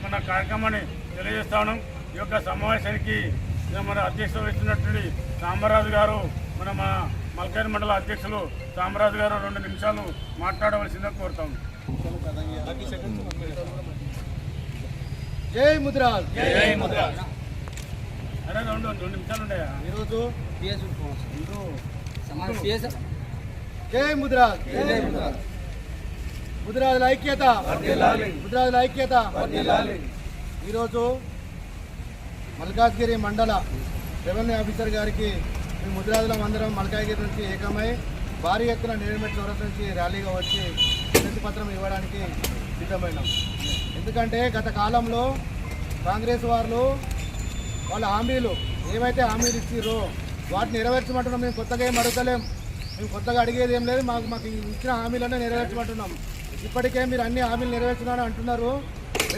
మన కార్యక్రమాన్ని తెలియజేస్తా ఉన్నాం. ఈ యొక్క సమావేశానికి మన అధ్యక్షత వహిస్తున్నటువంటి సాంబరాజు గారు, మన మల్కాజ్ మండల అధ్యక్షులు సాంబరాజు గారు 2 నిమిషాలు మాట్లాడవలసిందిగా కోరుతాం. జై ముద్రాజ్. జై ముద్రాజ్. అరే 2 నిమిషాలు ఉన్నాయా ఈరోజు జై ముద్రాజ్. ముద్రాజుల ఐక్యత, ముద్రాజుల ఐక్యత. ఈరోజు మల్కాజ్గిరి మండల రెవెన్యూ ఆఫీసర్ గారికి మేము ముద్రాజులం అందరం మల్కాజ్గిరి నుంచి ఏకమై భారీ ఎత్తున నేరుమెట్ చౌరస్ నుంచి ర్యాలీగా వచ్చి వినతి పత్రం ఇవ్వడానికి సిద్ధమైనాం. ఎందుకంటే గత కాలంలో కాంగ్రెస్ వాళ్ళ హామీలు ఏవైతే హామీలు ఇచ్చిర్రో వాటిని నెరవేర్చమంటున్నాం. మేము కొత్తగా ఏం అడుగుతలేం, మేము కొత్తగా అడిగేది ఏం లేదు. మాకు ఇచ్చిన హామీలనే నెరవేర్చమంటున్నాం. ఇప్పటికే మీరు అన్ని హామీలు నెరవేర్చున్నారని అంటున్నారు.